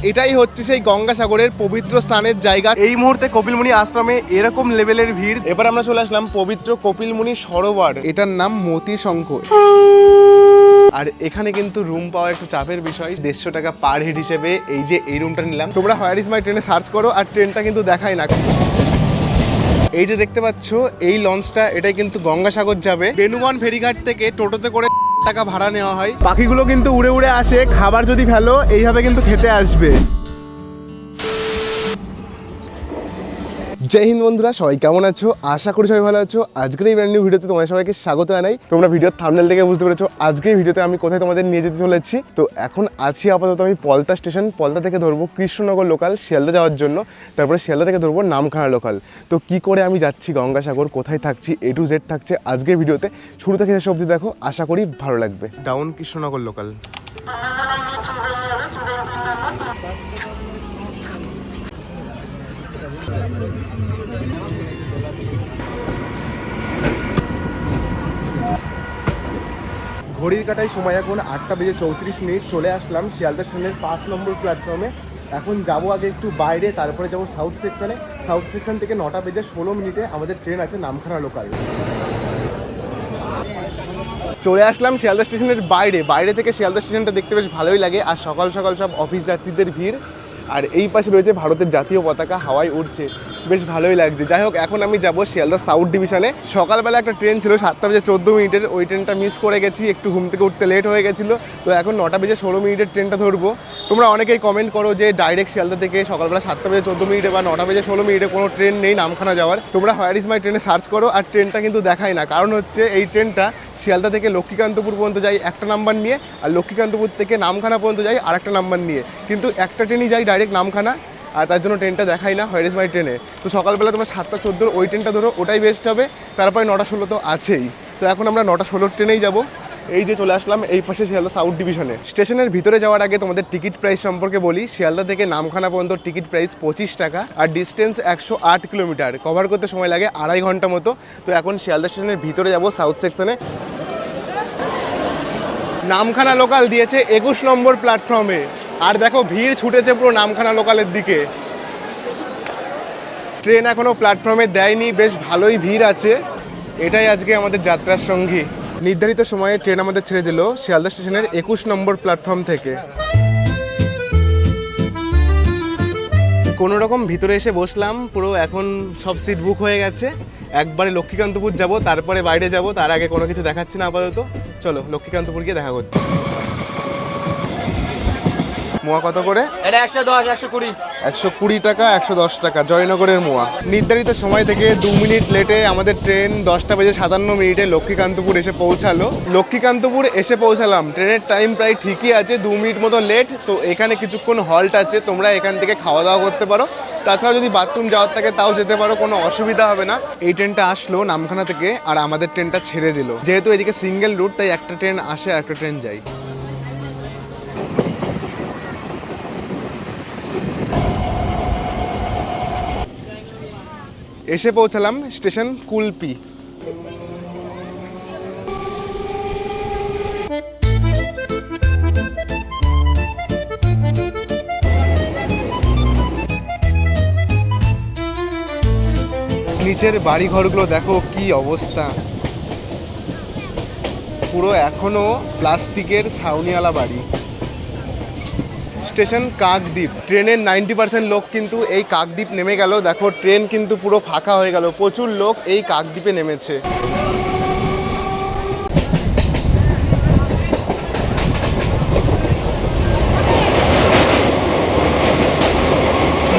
এটাই হচ্ছে সেই গঙ্গাসাগরের পবিত্র স্থানের জায়গা। এই মুহূর্তে কপিলমুনি আশ্রমে এরকম লেভেলের ভিড়। এবার আমরা চলে আসলাম পবিত্র কপিলমুনি সরোবর, এটার নাম মতি শঙ্খ। আর এখানে কিন্তু রুম পাওয়া একটু চাপের বিষয়, 150 টাকা পার হেড হিসেবে এই রুমটা নিলাম। তোমরা হোয়ার ইজ মাই ট্রেনে সার্চ করো, আর ট্রেনটা কিন্তু দেখাই না। এই যে দেখতে পাচ্ছ এই লঞ্চটা, এটাই কিন্তু গঙ্গাসাগর যাবে। বেনুগন ফেরিঘাট থেকে টোটোতে করে টাকা ভাড়া নেওয়া হয়। পাখিগুলো কিন্তু উড়ে উড়ে আসে, খাবার যদি ফেলো এইভাবে কিন্তু খেতে আসবে। জয় হিন্দ বন্ধুরা, সবাই কেমন আছো? আশা করি সবাই ভালো আছো। আজকের এই ব্র্যান্ড নিউ ভিডিওতে তোমাদের সবাইকে স্বাগত জানাই। তোমরা ভিডিওর থাম্বনেল থেকে বুঝতে পেরেছো আজকের ভিডিওতে আমি কোথায় তোমাদের নিয়ে যেতে চলেছি। তো এখন আছি আপাতত আমি পলতা স্টেশন। পলতা থেকে ধরবো কৃষ্ণনগর লোকাল শিয়ালদা যাওয়ার জন্য, তারপরে শিয়ালদা থেকে ধরবো নামখানা লোকাল। তো কি করে আমি যাচ্ছি গঙ্গাসাগর, কোথায় থাকছি, A to Z থাকছে আজকের ভিডিওতে। শুরু থেকে শেষ অবধি দেখো, আশা করি ভালো লাগবে। Down Krishnanagar local. ঘড়ির কাটায় সময় এখন 8:34। চলে আসলাম শিয়ালদা স্টেশনের 5 নম্বর প্ল্যাটফর্মে। এখন যাবো আগে একটু বাইরে, তারপরে যাবো সাউথ সেকশনে। সাউথ সেকশন থেকে 9:16 আমাদের ট্রেন আছে নামখানা লোকাল। চলে আসলাম শিয়ালদা স্টেশনের বাইরে থেকে শিয়ালদা স্টেশনটা দেখতে বেশ ভালোই লাগে। আর সকাল সকাল সব অফিস যাত্রীদের ভিড়। আর এই পাশে রয়েছে ভারতের জাতীয় পতাকা, হাওয়ায় উড়ছে, বেশ ভালোই লাগছে। যাই হোক, এখন আমি যাবো শিয়ালদা সাউথ ডিভিশনে। সকালবেলা একটা ট্রেন ছিল 7:14, ওই ট্রেনটা মিস করে গেছি, একটু ঘুম থেকে উঠতে লেট হয়ে গেছিলো। তো এখন 9:16 ট্রেনটা ধরবো। তোমরা অনেকেই কমেন্ট করো যে ডাইরেক্ট শিয়ালদা থেকে সকালবেলা 7:14 বা 9:16 কোনো ট্রেন নেই নামখানা যাওয়ার। তোমরা হোয়ার ইজ মাই ট্রেনে সার্চ করো, আর ট্রেনটা কিন্তু দেখাই না। কারণ হচ্ছে এই ট্রেনটা শিয়ালদা থেকে লক্ষ্মীকান্তপুর পর্যন্ত যাই একটা নাম্বার নিয়ে, আর লক্ষ্মীকান্তপুর থেকে নামখানা পর্যন্ত যাই আরেকটা নাম্বার নিয়ে। কিন্তু একটা ট্রেনই যাই ডাইরেক্ট নামখানা, আর তার জন্য ট্রেনটা দেখাই না হোয়ার ইজ মাই ট্রেনে। তো সকালবেলা তোমরা 7:14 ওই ট্রেনটা ধরো, ওটাই বেস্ট হবে। তারপরে 9:16 তো আছেই। তো এখন আমরা 9:16 ট্রেনেই যাবো। এই যে চলে আসলাম এই পাশে শিয়ালদা সাউথ ডিভিশনে। স্টেশনের ভিতরে যাওয়ার আগে তোমাদের টিকিট প্রাইস সম্পর্কে বলি। শিয়ালদা থেকে নামখানা পর্যন্ত টিকিট প্রাইস 25 টাকা, আর ডিস্টেন্স 108 কিলোমিটার। কভার করতে সময় লাগে 2.5 ঘন্টা মতো। তো এখন শিয়ালদা স্টেশনের ভিতরে যাবো সাউথ সেকশনে। নামখানা লোকাল দিয়েছে 21 নম্বর প্ল্যাটফর্মে। আর দেখো ভিড় ছুটেছে পুরো নামখানা লোকালের দিকে। ট্রেন এখনো প্ল্যাটফর্মে দেয়নি, বেশ ভালোই ভিড় আছে। এটাই আজকে আমাদের যাত্রার সঙ্গী। নির্ধারিত সময়ে ট্রেন আমাদের ছেড়ে দিল শিয়ালদা স্টেশনের 21 নম্বর প্ল্যাটফর্ম থেকে। কোনো রকম ভিতরে এসে বসলাম, পুরো এখন সব সিট বুক হয়ে গেছে। একবারে লক্ষ্মীকান্তপুর যাব, তারপরে বাইরে যাব। তার আগে কোনো কিছু দেখাচ্ছি না আপাতত। চলো লক্ষ্মীকান্তপুর গিয়ে দেখা করতে। মোয়া কত করে? এটা 110, 120। 120 টাকা, 110 টাকা জয়নগরের মোয়া। নির্ধারিত সময় থেকে 2 মিনিট লেটে আমাদের ট্রেন 10:57 লক্ষ্মীকান্তপুর এসে পৌঁছালো। লক্ষ্মীকান্তপুর এসে পৌঁছালাম, ট্রেনের টাইম প্রায় ঠিকই আছে, 2 মিনিট মতো লেট। তো এখানে কিছুক্ষণ হল্ট আছে, তোমরা এখান থেকে খাওয়া দাওয়া করতে পারো। তাছাড়া যদি বাথরুম যাওয়ার থাকে তাও যেতে পারো, কোনো অসুবিধা হবে না। এই ট্রেনটা আসলো নামখানা থেকে, আর আমাদের ট্রেনটা ছেড়ে দিল। যেহেতু এদিকে সিঙ্গেল রুট, তাই একটা ট্রেন আসে আর একটা ট্রেন যায়। এসে পৌঁছালাম স্টেশন কুলপি। নিচের বাড়ি ঘরগুলো দেখো কি অবস্থা, পুরো এখনো প্লাস্টিকের ছাউনিওয়ালা বাড়ি। স্টেশন কাকদ্বীপ। ট্রেনের 90% লোক কিন্তু এই কাকদ্বীপ নেমে গেল। দেখো ট্রেন কিন্তু পুরো ফাঁকা হয়ে গেল, প্রচুর লোক এই কাকদ্বীপে নেমেছে।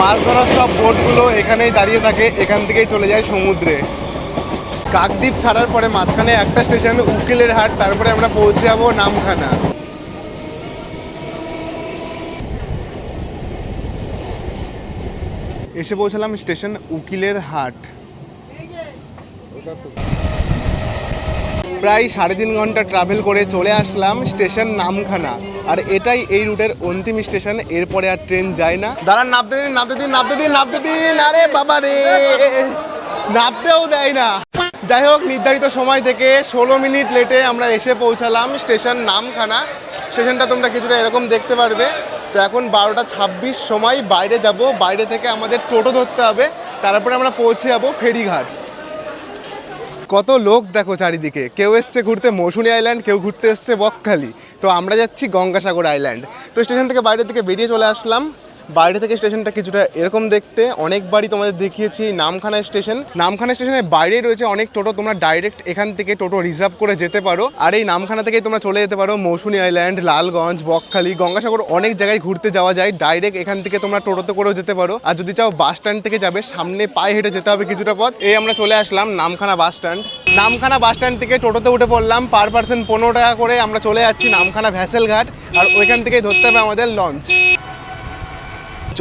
মাছ ধরার সব বোটগুলো এখানেই দাঁড়িয়ে থাকে, এখান থেকেই চলে যায় সমুদ্রে। কাকদ্বীপ ছাড়ার পরে মাঝখানে একটা স্টেশন উকিলের হাট, তারপরে আমরা পৌঁছে যাবো নামখানা। এসে পৌঁছালাম স্টেশন উকিলের হাট। প্রায় 3.5 ঘন্টা ট্রাভেল করে চলে আসলাম স্টেশন নামখানা। আর এটাই এই রুটের অন্তিম স্টেশন, এরপরে আর ট্রেন যায় না। দাঁড়ান, নামতে দিন। আরে বাবা রে, নামতেও দেয় না। যাই হোক, নির্ধারিত সময় থেকে 16 মিনিট লেটে আমরা এসে পৌঁছালাম স্টেশন নামখানা। স্টেশনটা তোমরা কিছুটা এরকম দেখতে পারবে। তো এখন 12:26 সময় বাইরে যাব, বাইরে থেকে আমাদের টোটো ধরতে হবে, তারপরে আমরা পৌঁছে যাবো ফেরিঘাট। কত লোক দেখো চারিদিকে, কেউ এসছে ঘুরতে মৌসুনী আইল্যান্ড, কেউ ঘুরতে এসছে বকখালি। তো আমরা যাচ্ছি গঙ্গাসাগর আইল্যান্ড। তো স্টেশন থেকে বাইরে থেকে বেরিয়ে চলে আসলাম। বাইরে থেকে স্টেশনটা কিছুটা এরকম দেখতে, অনেকবারই তোমাদের দেখিয়েছি নামখানা স্টেশন। নামখানা স্টেশনের বাইরেই রয়েছে অনেক টোটো, তোমরা ডাইরেক্ট এখান থেকে টোটো রিজার্ভ করে যেতে পারো। আর এই নামখানা থেকেই তোমরা চলে যেতে পারো মৌসুনী আইল্যান্ড, লালগঞ্জ, বকখালি, গঙ্গাসাগর, অনেক জায়গায় ঘুরতে যাওয়া যায়। ডাইরেক্ট এখান থেকে তোমরা টোটোতে করেও যেতে পারো। আর যদি চাও বাস স্ট্যান্ড থেকে যাবে, সামনে পায়ে হেঁটে যেতে হবে কিছুটা পথ। এই আমরা চলে আসলাম Namkhana bus stand. Namkhana bus stand থেকে টোটোতে উঠে পড়লাম, পার পার্সন 15 টাকা করে। আমরা চলে যাচ্ছি নামখানা ভ্যাসেল ঘাট, আর ওইখান থেকেই ধরতে হবে আমাদের লঞ্চ।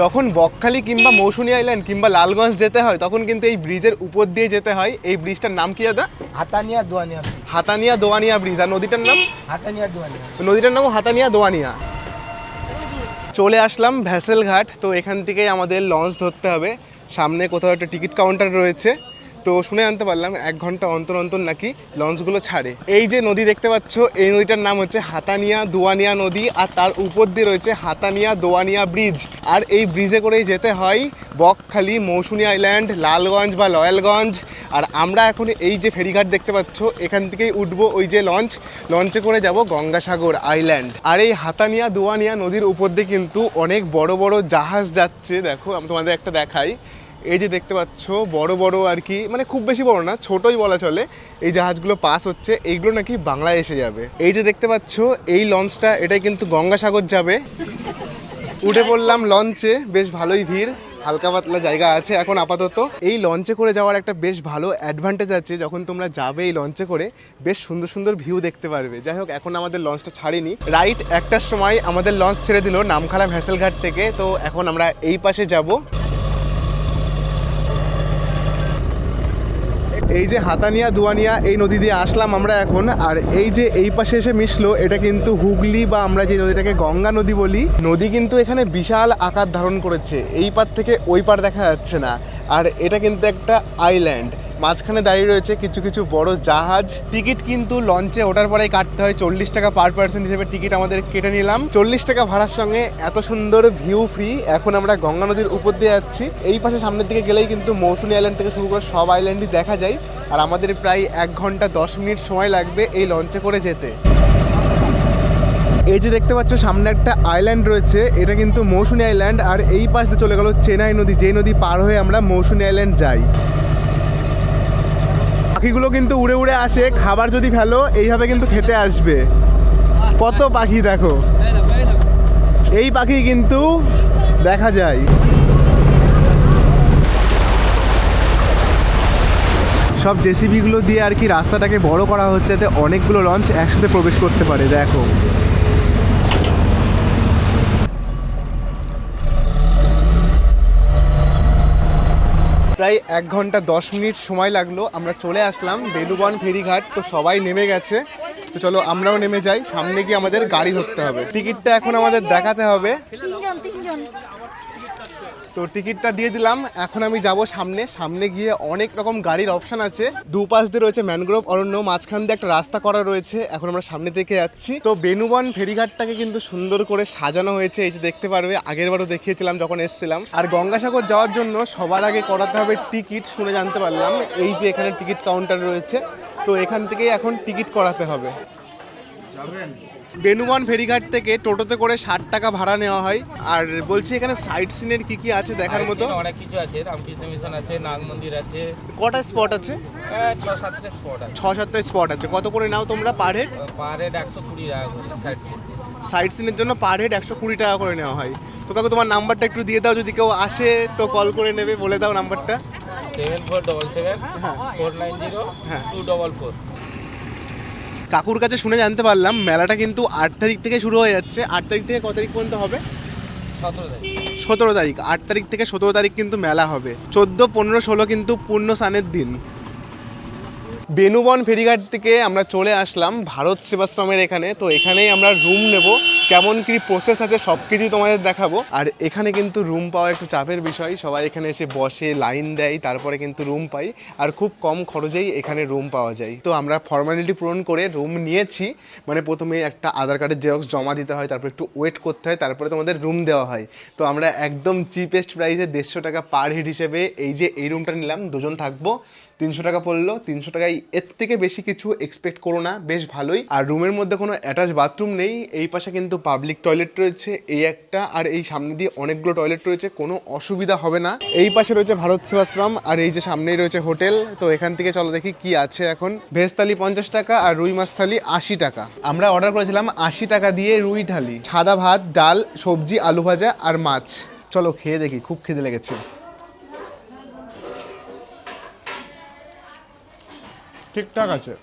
যখন বকখালি কিংবা মৌসুনী আইল্যান্ড কিংবা লালগঞ্জ যেতে হয়, তখন কিন্তু এই ব্রিজের উপর দিয়ে যেতে হয়। এই ব্রিজটার নাম কি দাদা? হাতানিয়া দোয়ানিয়া। হাতানিয়া দোয়ানিয়া ব্রিজ। আর নদীটার নাম? হাতানিয়া দোয়ানিয়া। নদীটার নাম হাতানিয়া দোয়ানিয়া। চলে আসলাম ভ্যাসেল ঘাট। তো এখান থেকেই আমাদের লঞ্চ ধরতে হবে। সামনে কোথাও একটা টিকিট কাউন্টার রয়েছে। তো শুনে জানতে পারলাম 1 ঘন্টা অন্তর অন্তর নাকি লঞ্চগুলো ছাড়ে। এই যে নদী দেখতে পাচ্ছ, এই নদীটার নাম হচ্ছে হাতানিয়া দোয়ানিয়া নদী, আর তার উপর দিয়ে রয়েছে হাতানিয়া দোয়ানিয়া ব্রিজ। আর এই ব্রিজে করেই যেতে হয় বকখালি, মৌসুনী আইল্যান্ড, লালগঞ্জ বা লয়ালগঞ্জ। আর আমরা এখন এই যে ফেরিঘাট দেখতে পাচ্ছ, এখান থেকেই উঠবো ওই যে লঞ্চে করে যাব গঙ্গাসাগর আইল্যান্ড। আর এই হাতানিয়া দোয়ানিয়া নদীর উপর দিয়ে কিন্তু অনেক বড় বড় জাহাজ যাচ্ছে। দেখো, আমি তোমাদের একটা দেখাই। এই যে দেখতে পাচ্ছ বড় বড় আর কি, মানে খুব বেশি বড় না, ছোটই বলা চলে, এই জাহাজগুলো পাস হচ্ছে। এইগুলো নাকি বাংলায় এসে যাবে। এই যে দেখতে পাচ্ছ এই লঞ্চটা, এটাই কিন্তু গঙ্গাসাগর যাবে। উঠে পড়লাম লঞ্চে, বেশ ভালোই ভিড়, হালকা পাতলা জায়গা আছে এখন আপাতত। এই লঞ্চে করে যাওয়ার একটা বেশ ভালো অ্যাডভান্টেজ আছে, যখন তোমরা যাবে এই লঞ্চে করে বেশ সুন্দর সুন্দর ভিউ দেখতে পারবে। যাই হোক, এখন আমাদের লঞ্চটা ছাড়েনি। রাইট 1টার সময় আমাদের লঞ্চ ছেড়ে দিল নামখানা ভ্যাসেল ঘাট থেকে। তো এখন আমরা এই পাশে যাব। এই যে হাতানিয়া দোয়ানিয়া এই নদী দিয়ে আসলাম আমরা এখন। আর এই যে এই পাশে এসে মিশলো, এটা কিন্তু হুগলি বা আমরা যে নদীটাকে গঙ্গা নদী বলি। নদী কিন্তু এখানে বিশাল আকার ধারণ করেছে, এই পার থেকে ওই পার দেখা যাচ্ছে না। আর এটা কিন্তু একটা আইল্যান্ড, মাঝখানে দাঁড়িয়ে রয়েছে কিছু কিছু বড় জাহাজ। টিকিট কিন্তু লঞ্চে ওঠার পরেই কাটতে হয়, 40 টাকা পার পার্সন হিসেবে টিকিট আমাদের কেটে নিলাম। 40 টাকা ভাড়ার সঙ্গে এত সুন্দর ভিউ ফ্রি। এখন আমরা গঙ্গা নদীর উপর দিয়ে যাচ্ছি। এই পাশে সামনের দিকে গেলেই কিন্তু মৌসুনী আইল্যান্ড থেকে শুরু করে সব আইল্যান্ডই দেখা যায়। আর আমাদের প্রায় 1 ঘন্টা 10 মিনিট সময় লাগবে এই লঞ্চে করে যেতে। এই যে দেখতে পাচ্ছ সামনে একটা আইল্যান্ড রয়েছে, এটা কিন্তু মৌসুনী আইল্যান্ড। আর এই পাশ দিয়ে চলে গেল চেনাই নদী, যেই নদী পার হয়ে আমরা মৌসুনী আইল্যান্ড যাই। পাখিগুলো কিন্তু উড়ে উড়ে আসে, খাবার যদি ফেলো এইভাবে কিন্তু খেতে আসবে। কত পাখি দেখো, এই পাখি কিন্তু দেখা যায়। সব জেসিবিগুলো দিয়ে আর কি রাস্তাটাকে বড় করা হচ্ছে, যাতে অনেকগুলো লঞ্চ একসাথে প্রবেশ করতে পারে। দেখো, প্রায় 1 ঘন্টা 10 মিনিট সময় লাগলো, আমরা চলে আসলাম বেনুবন ফেরিঘাট। তো সবাই নেমে গেছে, তো চলো আমরাও নেমে যাই। সামনে গিয়ে আমাদের গাড়ি ধরতে হবে, টিকিটটা এখন আমাদের দেখাতে হবে। তো টিকিটটা দিয়ে দিলাম। এখন আমি যাব সামনে গিয়ে অনেক রকম গাড়ির অপশন আছে। দুপাশ দিয়ে রয়েছে ম্যানগ্রোভ অরণ্য, মাঝখান দিয়ে একটা রাস্তা করা রয়েছে। এখন আমরা সামনে থেকে যাচ্ছি। তো বেনুবন ফেরিঘাটটাকে কিন্তু সুন্দর করে সাজানো হয়েছে, এই যে দেখতে পারবে, আগেরবারও দেখিয়েছিলাম যখন এসেছিলাম। আর গঙ্গাসাগর যাওয়ার জন্য সবার আগে করাতে হবে টিকিট, শুনে জানতে পারলাম। এই যে এখানে টিকিট কাউন্টার রয়েছে, তো এখান থেকেই এখন টিকিট করাতে হবে। বেনুবন ফেরিঘাট থেকে টোটোতে করে 60 টাকা ভাড়া নেওয়া হয়। আর বলছি এখানে সাইট সিনের কি কি আছে দেখার মতো? অনেক কিছু আছে, রামকৃষ্ণ মিশন আছে, নাগ মন্দির আছে। কটা স্পট আছে? 6-7টা স্পট আছে। 6-7টা স্পট আছে। কত করে নাও তোমরা পার হেড? পার হেড 120 টাকা করে সাইট সিন। সাইট সিনের জন্য পার হেড 120 টাকা করে নেওয়া হয়। তো কাকু তোমার নাম্বারটা একটু দিয়ে দাও, যদি কেউ আসে তো কল করে নেবে, বলে দাও নাম্বারটা। 7477 490 244। কাকুর কাছে শুনে জানতে পারলাম মেলাটা কিন্তু 8 তারিখ থেকে শুরু হয়ে যাচ্ছে। 8 তারিখ থেকে কত তারিখ পর্যন্ত হবে? 17 তারিখ। 8 তারিখ থেকে 17 তারিখ কিন্তু মেলা হবে। 14, 15, 16 কিন্তু পূর্ণ স্নানের দিন। বেনুবন ফেরিঘাট থেকে আমরা চলে আসলাম ভারত সেবাশ্রমের এখানে। তো এখানেই আমরা রুম নেব। কেমন কি প্রসেস আছে সব কিছুই তোমাদের দেখাবো। আর এখানে কিন্তু রুম পাওয়া একটু চাপের বিষয়, সবাই এখানে এসে বসে লাইন দেয় তারপরে কিন্তু রুম পাই, আর খুব কম খরচেই এখানে রুম পাওয়া যায়। তো আমরা ফর্মালিটি পূরণ করে রুম নিয়েছি, মানে প্রথমে একটা আধার কার্ডের জেরক্স জমা দিতে হয়, তারপর একটু ওয়েট করতে হয়, তারপরে তোমাদের রুম দেওয়া হয়। তো আমরা একদম চিপেস্ট প্রাইসে 150 টাকা পার হেড হিসেবে এই রুমটা নিলাম, দুজন থাকবো, 300 টাকা পড়লো। 300 টাকায় এর থেকে বেশি কিছু এক্সপেক্ট করো না, বেশ ভালোই। আর রুমের মধ্যে কোনো অ্যাটাচ বাথরুম নেই, এই পাশে কিন্তু পাবলিক টয়লেট রয়েছে এই একটা, আর এই সামনে দিয়ে অনেকগুলো টয়লেট রয়েছে, কোনো অসুবিধা হবে না। এই পাশে রয়েছে ভারত সেবাশ্রম, আর এই যে সামনেই রয়েছে হোটেল। তো এখান থেকে চলো দেখি কি আছে এখন। ভেজ থালি 50 টাকা আর রুই মাছ থালি 80 টাকা। আমরা অর্ডার করেছিলাম 80 টাকা দিয়ে রুই থালি, সাদা ভাত, ডাল, সবজি, আলু ভাজা আর মাছ। চলো খেয়ে দেখি, খুব খিদে লেগেছে। ঠিকঠাক আছে।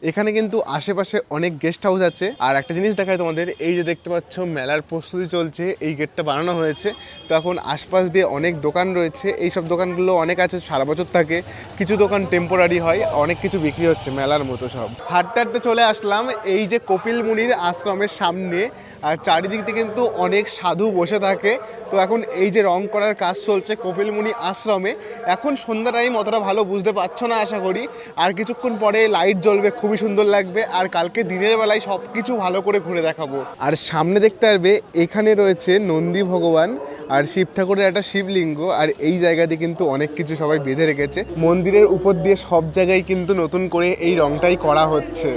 এখানে কিন্তু আশেপাশে অনেক গেস্ট হাউস আছে। আর একটা জিনিস দেখায় তোমাদের, এই যে দেখতে পাচ্ছ মেলার প্রস্তুতি চলছে, এই গেটটা বানানো হয়েছে। তো এখন আশপাশ দিয়ে অনেক দোকান রয়েছে, এই সব দোকানগুলো অনেক আছে, সারা বছর থাকে, কিছু দোকান টেম্পোরারি হয়, অনেক কিছু বিক্রি হচ্ছে মেলার মতো সব। হাঁটতে হাঁটতে চলে আসলাম এই যে কপিল মুনির আশ্রমের সামনে, আর চারিদিক দিয়ে কিন্তু অনেক সাধু বসে থাকে। তো এখন এই যে রং করার কাজ চলছে কপিল মুনি আশ্রমে, এখন সন্ধ্যা টাইম অতটা ভালো বুঝতে পারছো না আশা করি, আর কিছুক্ষণ পরে লাইট জ্বলবে, খুবই সুন্দর লাগবে। আর কালকে দিনের বেলায় সব কিছু ভালো করে ঘুরে দেখাবো। আর সামনে দেখতে পারবে এখানে রয়েছে নন্দী ভগবান আর শিব ঠাকুরের একটা শিবলিঙ্গ, আর এই জায়গাতে কিন্তু অনেক কিছু সবাই বেঁধে রেখেছে। মন্দিরের উপর দিয়ে সব জায়গায় কিন্তু নতুন করে এই রংটাই করা হচ্ছে।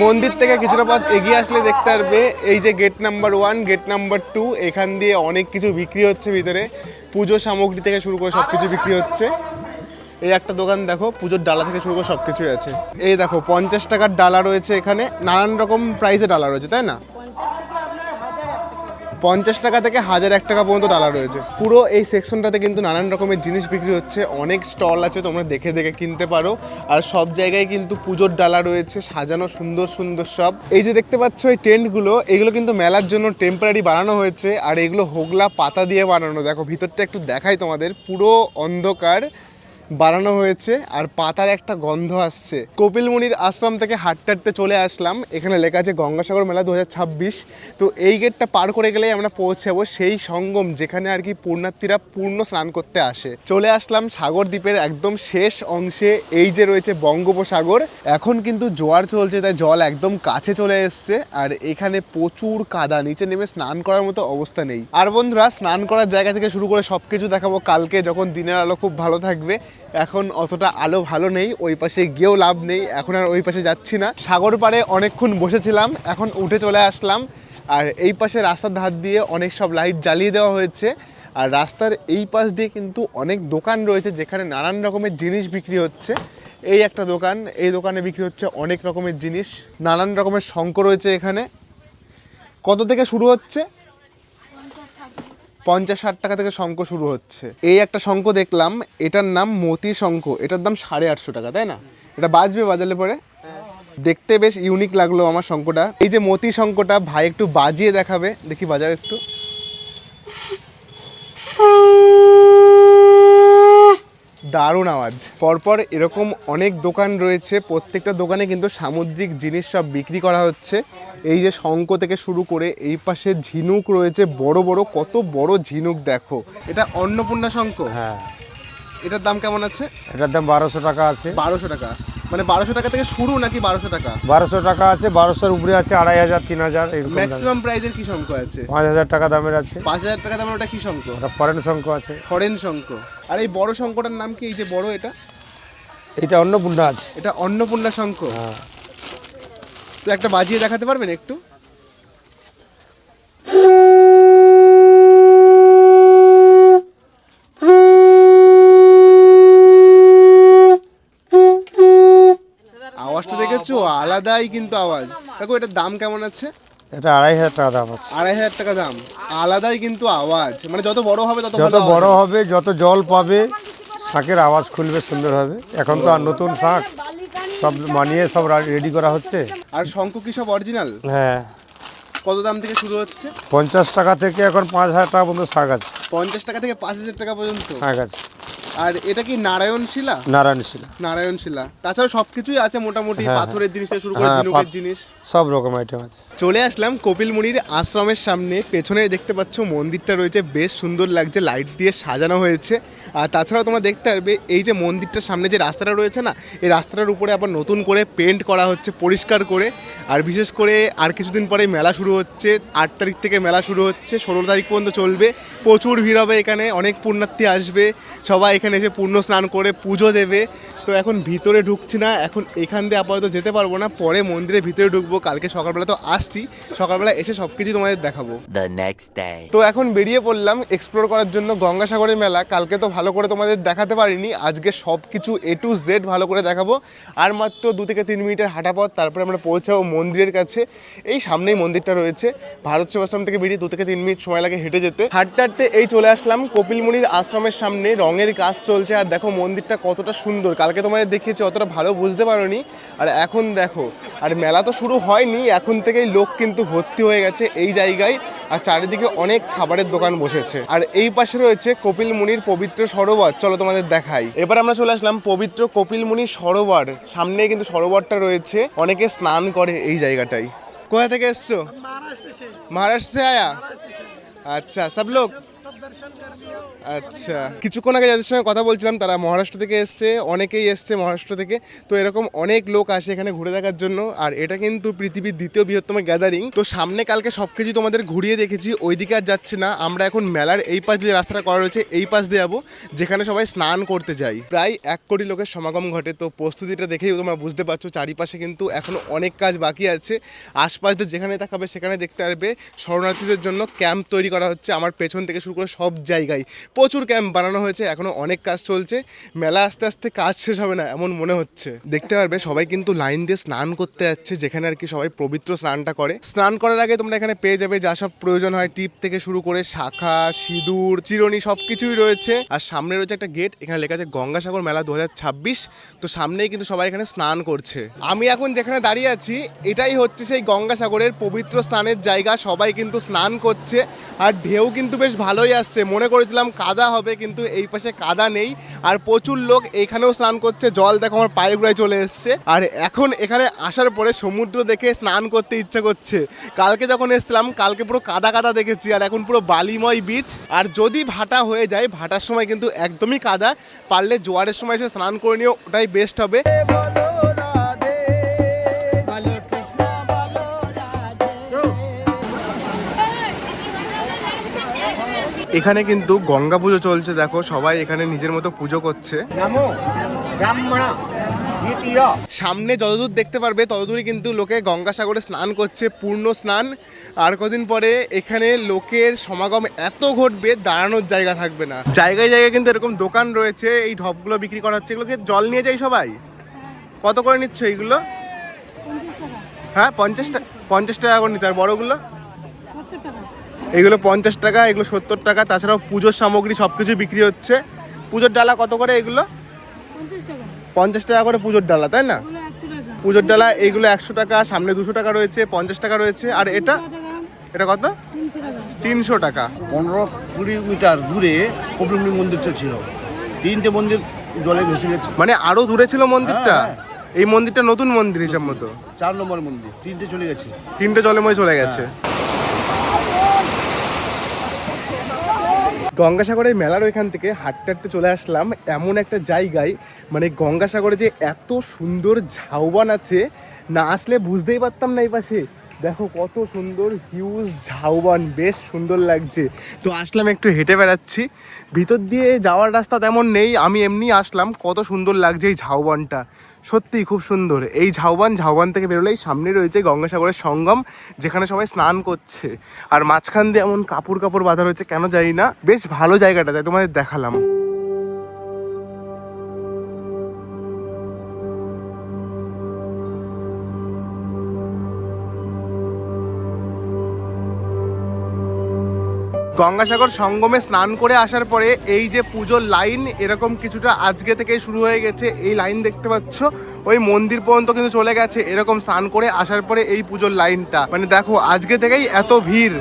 মন্দির থেকে কিছুটা পথ এগিয়ে আসলে দেখতে পারবে এই যে গেট নাম্বার 1, গেট নাম্বার 2, এখান দিয়ে অনেক কিছু বিক্রি হচ্ছে ভিতরে, পুজো সামগ্রী থেকে শুরু করে সব কিছু বিক্রি হচ্ছে। এই একটা দোকান দেখো, পুজোর ডালা থেকে শুরু করে সব কিছুই আছে। এই দেখো 50 টাকার ডালা রয়েছে এখানে, নানান রকম প্রাইসে ডালা রয়েছে, তাই না? 50 টাকা থেকে 1001 টাকা পর্যন্ত ডালা রয়েছে। পুরো এই সেকশনটাতে কিন্তু নানান রকমের জিনিস বিক্রি হচ্ছে, অনেক স্টল আছে, তোমরা দেখে দেখে কিনতে পারো। আর সব জায়গায় কিন্তু পুজোর ডালা রয়েছে সাজানো, সুন্দর সুন্দর সব। এই যে দেখতে পাচ্ছ এই টেন্টগুলো, এগুলো কিন্তু মেলার জন্য টেম্পোরারি বানানো হয়েছে, আর এগুলো হোগলা পাতা দিয়ে বানানো। দেখো ভিতরটা একটু দেখাই তোমাদের, পুরো অন্ধকার বানানো হয়েছে, আর পাতার একটা গন্ধ আসছে। কপিল মুনির আশ্রম থেকে হাঁটতে হাঁটতে চলে আসলাম, এখানে লেখা আছে গঙ্গাসাগর মেলা 2026। তো এই গেটটা পার করে গেলেই আমরা পৌঁছাবো সেই সঙ্গম, যেখানে আর কি পুণ্যার্থীরা পূর্ণ স্নান করতে আসে। চলে আসলাম সাগর দ্বীপের একদম শেষ অংশে, এই যে রয়েছে বঙ্গোপসাগর। এখন কিন্তু জোয়ার চলছে, তাই জল একদম কাছে চলে এসছে, আর এখানে প্রচুর কাদা, নিচে নেমে স্নান করার মতো অবস্থা নেই। আর বন্ধুরা, স্নান করার জায়গা থেকে শুরু করে সবকিছু দেখাবো কালকে, যখন দিনের আলো খুব ভালো থাকবে। এখন অতটা আলো ভালো নেই, ওই পাশে গিয়েও লাভ নেই, এখন আর ওই পাশে যাচ্ছি না। সাগর পাড়ে অনেকক্ষণ বসেছিলাম, এখন উঠে চলে আসলাম। আর এই পাশে রাস্তার ধার দিয়ে অনেক সব লাইট জ্বালিয়ে দেওয়া হয়েছে, আর রাস্তার এই পাশ দিয়ে কিন্তু অনেক দোকান রয়েছে, যেখানে নানান রকমের জিনিস বিক্রি হচ্ছে। এই একটা দোকান, এই দোকানে বিক্রি হচ্ছে অনেক রকমের জিনিস, নানান রকমের শঙ্খ রয়েছে এখানে। কত থেকে শুরু হচ্ছে? 50-60 টাকা থেকে শঙ্খ শুরু হচ্ছে। এই একটা শঙ্খ দেখলাম, এটার নাম মতি শঙ্খ, এটার দাম 850 টাকা, তাই না? এটা বাজবে বাজালে পরে, দেখতে বেশ ইউনিক লাগলো আমার শঙ্খটা। এই যে মতি শঙ্খটা ভাই একটু বাজিয়ে দেখাবে, দেখি বাজাও একটু। দারুণ আওয়াজ। পরপর এরকম অনেক দোকান রয়েছে, প্রত্যেকটা দোকানে কিন্তু সামুদ্রিক জিনিস সব বিক্রি করা হচ্ছে। এই যে শঙ্খ থেকে শুরু করে এই পাশে ঝিনুক রয়েছে, বড় বড়, কত বড় ঝিনুক দেখো। এটা অন্নপূর্ণা শঙ্খ। হ্যাঁ, এটার দাম কেমন আছে? এটার দাম 1200 টাকা আছে। 1200 টাকা, মানে 1200 টাকা থেকে শুরু নাকি 1200 টাকা? 1200 টাকা আছে, 1200-এর উপরে আছে, 2500, 3000 এরকম। ম্যাক্সিমাম প্রাইজের কি শঙ্খ আছে? 5000 টাকা দামের আছে। 5000 টাকা দামের ওটা কি শঙ্খ? ওটা ফরেন শঙ্খ আছে। ফরেন শঙ্খ। আর এই বড় শঙ্খটার নাম কি? এই যে বড়, এটা এটা অন্নপূর্ণা আছে। এটা অন্নপূর্ণা শঙ্খ। হ্যাঁ, তো একটা বাজিয়ে দেখাতে পারবেন একটু? আওয়াজটা দেখেছো? আলাদাই কিন্তু আওয়াজ। দেখো এটার দাম কেমন আছে? এটা 2500 টাকা দাম আছে। 2500 টাকা দাম। আলাদাই কিন্তু আওয়াজ, মানে যত বড় হবে তত যত ভালো বড় আওয়াজ। হবে, যত জল পাবে, শাঁখের আওয়াজ খুলবে, সুন্দর হবে। এখন তো আর নতুন শাঁখ সব মানিয়ে সব রেডি করা হচ্ছে। আর শঙ্খ কি সব অরিজিনাল? হ্যাঁ, কত দাম থেকে শুরু হচ্ছে? 50 টাকা থেকে এখন 5000 টাকা পর্যন্ত শাঁখ আছে। 50 টাকা থেকে 5000 টাকা পর্যন্ত শাঁখ আছে। আর এটা কি নারায়ণ শিলা? নারায়ণ শিলা। তাছাড়া সবকিছুই আছে মোটামুটি, পাথরের জিনিস থেকে শুরু করে ঝিনুকের জিনিস, সব রকম আইটেম আছে। চলে আসলাম কপিল মুনির আশ্রমের সামনে। পেছনে দেখতে পাচ্ছ মন্দিরটা রয়েছে, বেশ সুন্দর লাগছে, লাইট দিয়ে সাজানো হয়েছে। আর তাছাড়াও তোমরা দেখতে পারবে এই যে মন্দিরটার সামনে যে রাস্তাটা রয়েছে না, এই রাস্তাটার উপরে আবার নতুন করে পেন্ট করা হচ্ছে পরিষ্কার করে। আর বিশেষ করে আর কিছুদিন পরে মেলা শুরু হচ্ছে, 8 তারিখ থেকে মেলা শুরু হচ্ছে, 16 তারিখ পর্যন্ত চলবে। প্রচুর ভিড় হবে এখানে, অনেক পুণ্যার্থী আসবে, সবাই এখানে এসে পুণ্য স্নান করে পুজো দেবে। তো এখন ভিতরে ঢুকছি না, এখন এখান দিয়ে আপাতত যেতে পারবো না, পরে মন্দিরের ভিতরে ঢুকবো। কালকে সকালবেলা তো আসছি, সকালবেলা এসে সব কিছু তোমাদের দেখাবো। তো এখন বেরিয়ে পড়লাম এক্সপ্লোর করার জন্য গঙ্গাসাগরের মেলা। কালকে তো ভালো করে তোমাদের দেখাতে পারিনি, আজকে সব কিছু A to Z ভালো করে দেখাবো। আর মাত্র 2 থেকে 3 মিনিটের হাঁটা পথ, তারপরে আমরা পৌঁছাবো মন্দিরের কাছে। এই সামনেই মন্দিরটা রয়েছে, ভারত সেবাশ্রম থেকে বেরিয়ে 2 থেকে 3 মিনিট সময় লাগে হেঁটে যেতে। হাঁটতে হাঁটতে এই চলে আসলাম কপিল মুনির আশ্রমের সামনে। রঙের কাজ চলছে, আর দেখো মন্দিরটা কতটা সুন্দর। কালকে তোমাদের দেখিয়েছি, অতটা ভালো বুঝতে পারোনি, আর এখন দেখো। আর মেলা তো শুরু হয়নি, এখন থেকেই লোক কিন্তু ভর্তি হয়ে গেছে এই জায়গায়। আর চারিদিকে অনেক খাবারের দোকান বসেছে। আর এই পাশে রয়েছে কপিল মুনির পবিত্র সরোবর, চলো তোমাদের দেখাই। এবার আমরা চলে আসলাম পবিত্র কপিল মুনির সরোবর। সামনে কিন্তু সরোবরটা রয়েছে, অনেকে স্নান করে এই জায়গাটায়। কোথা থেকে এসছো? महाराष्ट्र से आया? अच्छा, सब लोग? আচ্ছা, কিছুক্ষণ আগে যাদের সঙ্গে কথা বলছিলাম তারা মহারাষ্ট্র থেকে এসছে, অনেকেই এসছে মহারাষ্ট্র থেকে। তো এরকম অনেক লোক আসে এখানে ঘুরে দেখার জন্য। আর এটা কিন্তু পৃথিবীর 2য় বৃহত্তম গ্যাদারিং। তো সামনে কালকে সব কিছু তোমাদের ঘুরিয়ে দেখেছি, ওইদিকে আর যাচ্ছে না। আমরা এখন মেলার এই পাশ দিয়ে রাস্তাটা করা রয়েছে, এই পাশ দিয়ে যাবো, যেখানে সবাই স্নান করতে যায়। প্রায় 1 কোটি লোকের সমাগম ঘটে। তো প্রস্তুতিটা দেখেই তোমরা বুঝতে পারছো, চারিপাশে কিন্তু এখনো অনেক কাজ বাকি আছে। আশপাশ দিয়ে যেখানে তাকাবে সেখানে দেখতে পারবে শরণার্থীদের জন্য ক্যাম্প তৈরি করা হচ্ছে। আমার পেছন থেকে শুরু করে সব জায়গায় প্রচুর ক্যাম্প বানানো হয়েছে, এখনো অনেক কাজ চলছে। মেলা আস্তে আস্তে কাজ শেষ হবে না এমন মনে হচ্ছে। দেখতে পারবে সবাই কিন্তু লাইন দিয়ে স্নান করতে যাচ্ছে, যেখানে আর কি সবাই পবিত্র স্নানটা করে। স্নান করার আগে তোমরা এখানে পেয়ে যাবে যা সব প্রয়োজন হয়, টিপ থেকে শুরু করে শাখা, সিঁদুর, চিরুনি সবকিছুই রয়েছে। আর সামনে রয়েছে একটা গেট, এখানে লেখা আছে গঙ্গাসাগর মেলা 2026। তো সামনেই কিন্তু সবাই এখানে স্নান করছে। আমি এখন যেখানে দাঁড়িয়ে আছি এটাই হচ্ছে সেই গঙ্গাসাগরের পবিত্র স্নানের জায়গা। সবাই কিন্তু স্নান করছে, আর ঢেউ কিন্তু বেশ ভালোই আসছে। মনে করেছিলাম কাদা হবে, কিন্তু এই পাশে কাদা নেই। আর প্রচুর লোক এইখানেও স্নান করছে, জল দেখো আমার পায়ের গোড়ায় চলে এসছে। আর এখন এখানে আসার পরে সমুদ্র দেখে স্নান করতে ইচ্ছা করছে। কালকে যখন এসেছিলাম কালকে পুরো কাদা কাদা দেখেছি, আর এখন পুরো বালিময় বিচ। আর যদি ভাটা হয়ে যায়, ভাটার সময় কিন্তু একদমই কাদা, পারলে জোয়ারের সময় এসে স্নান করে নিও, ওটাই বেস্ট হবে। এখানে কিন্তু গঙ্গা পুজো চলছে, দেখো সবাই এখানে নিজের মতো পুজো করছে। সামনে যতদূর দেখতে পারবে ততদূরই কিন্তু লোকে গঙ্গাসাগরে স্নান করছে, পূর্ণ স্নান। আর কদিন পরে এখানে লোকের সমাগম এত ঘটবে, দাঁড়ানোর জায়গা থাকবে না। জায়গায় জায়গায় কিন্তু এরকম দোকান রয়েছে, এই ঢপগুলো বিক্রি করা হচ্ছে। এগুলোকে জল নিয়ে যায় সবাই। কত করে নিচ্ছ এইগুলো? হ্যাঁ, 50 টাকা করে নিচ্ছে। আর বড়গুলো? এগুলো 50 টাকা, এগুলো 70 টাকা। তাছাড়াও পুজোর সামগ্রী সব কিছু বিক্রি হচ্ছে। পুজোর ডালা কত করে এগুলো? 50 টাকা করে পুজোর ডালা, তাই না? পুজোর ডালা এইগুলো 100 টাকা, সামনে 200 টাকা রয়েছে, 50 টাকা রয়েছে। আর এটা কত? 300 টাকা। 15-20 মিটার দূরে কপিল মুনি মন্দিরটা ছিল। 3টে মন্দির জলে ভেসে গেছে। মানে আরো দূরে ছিল মন্দিরটা? হ্যাঁ। এই মন্দিরটা নতুন মন্দির হিসাব মতো? 4 নম্বর মন্দির, 3টে চলে গেছে। 3টে জলেময় চলে গেছে। গঙ্গাসাগরের মেলার ওইখান থেকে হাঁটতে হাঁটতে চলে আসলাম এমন একটা জায়গায়, মানে গঙ্গাসাগরে যে এত সুন্দর ঝাউবান আছে, না আসলে বুঝতেই পারতাম না। এই পাশে দেখো কত সুন্দর হিউজ ঝাউবান, বেশ সুন্দর লাগছে। তো আসলাম, একটু হেঁটে বেড়াচ্ছি। ভিতর দিয়ে যাওয়ার রাস্তা তেমন নেই, আমি এমনি আসলাম। কত সুন্দর লাগছে এই ঝাউবানটা, সত্যিই খুব সুন্দর। এই ঝাউবান থেকে বেরোলেই সামনে রয়েছে গঙ্গাসাগরের সঙ্গম, যেখানে সবাই স্নান করছে। আর মাঝখান দিয়ে এমন কাপড় বাঁধা রয়েছে, কেন জানি না। বেশ ভালো জায়গাটা, তাই তোমাদের দেখালাম। গঙ্গাসাগর সঙ্গমে স্নান করে আসার পরে এই যে পুজোর লাইন, এরকম কিছুটা আজকে থেকে শুরু হয়ে গেছে। এই লাইন দেখতে পাচ্ছ, ওই মন্দির পর্যন্ত কিন্তু চলে গেছে। এরকম স্নান করে আসার পরে এই পুজোর লাইনটা, মানে দেখো আজকে থেকেই এত ভিড়।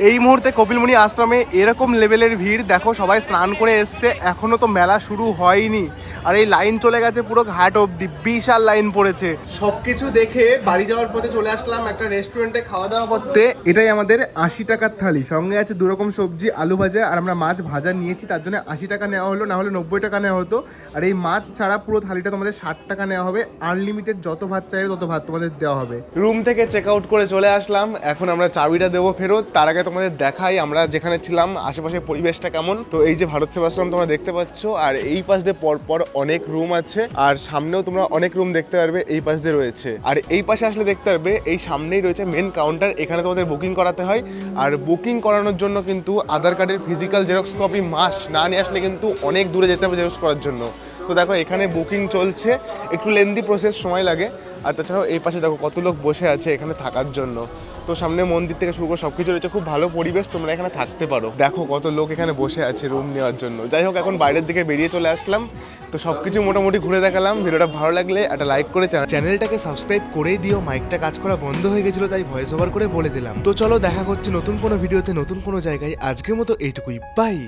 এই মুহূর্তে কপিলমুনি আশ্রমে এরকম লেভেলের ভিড় দেখো, সবাই স্নান করে এসছে, এখনো তো মেলা শুরু হয়নি আর এই লাইন চলে গেছে পুরো ঘাট অবধি, বিশাল লাইন পড়েছে। সবকিছু দেখে বাড়ি যাওয়ার পথে চলে আসলাম একটা রেস্টুরেন্টে খাওয়া দাওয়া করতে। এটাই আমাদের 80 টাকার থালি, সঙ্গে আছে 2 রকম সবজি, আলু ভাজা, আর আমরা মাছ ভাজা নিয়েছি, তার জন্য 80 টাকা নেওয়া হলো, না হলে 90 টাকা নেওয়া হতো। আর এই মাছ ছাড়া পুরো থালিটা তোমাদের 60 টাকা নেওয়া হবে, আনলিমিটেড যত ভাত চাইবে তত ভাত তোমাদের দেওয়া হবে। রুম থেকে চেক আউট করে চলে আসলাম, এখন আমরা চাবিটা দেবো ফেরত। তার আগে তোমাদের দেখাই আমরা যেখানে ছিলাম আশেপাশে পরিবেশটা কেমন। তো এই যে ভারত সেবাশ্রম তোমরা দেখতে পাচ্ছ, আর এই পাশ দিয়ে পরপর অনেক রুম আছে, আর সামনেও তোমরা অনেক রুম দেখতে পারবে, এই পাশ দিয়ে রয়েছে। আর এই পাশে আসলে দেখতে পারবে এই সামনেই রয়েছে মেন কাউন্টার, এখানে তোমাদের বুকিং করাতে হয়। আর বুকিং করানোর জন্য কিন্তু আধার কার্ডের ফিজিক্যাল জেরক্স কপি মাস্ট, না নিয়ে আসলে কিন্তু অনেক দূরে যেতে হবে জেরক্স করার জন্য। তো দেখো এখানে বুকিং চলছে, একটু লেন্দি প্রসেস, সময় লাগে। আর তাছাড়াও এই পাশে দেখো কত লোক বসে আছে এখানে থাকার জন্য। তো সামনে মন্দির থেকে শুরু করে সব কিছু রয়েছে, খুব ভালো পরিবেশ, তোমরা এখানে থাকতে পারো। দেখো কত লোক এখানে বসে আছে রুম নেওয়ার জন্য। যাই হোক, এখন বাইরের দিকে বেরিয়ে চলে আসলাম, তো সব কিছু মোটামুটি ঘুরে দেখালাম। ভিডিওটা ভালো লাগলে একটা লাইক করে চ্যানেলটাকে সাবস্ক্রাইব করেই দিও। মাইকটা কাজ করা বন্ধ হয়ে গেছিলো, তাই ভয়েস ওভার করে বলে দিলাম। তো চলো দেখা করছি নতুন কোনো ভিডিওতে, নতুন কোনো জায়গায়। আজকের মতো এইটুকুই, বাই।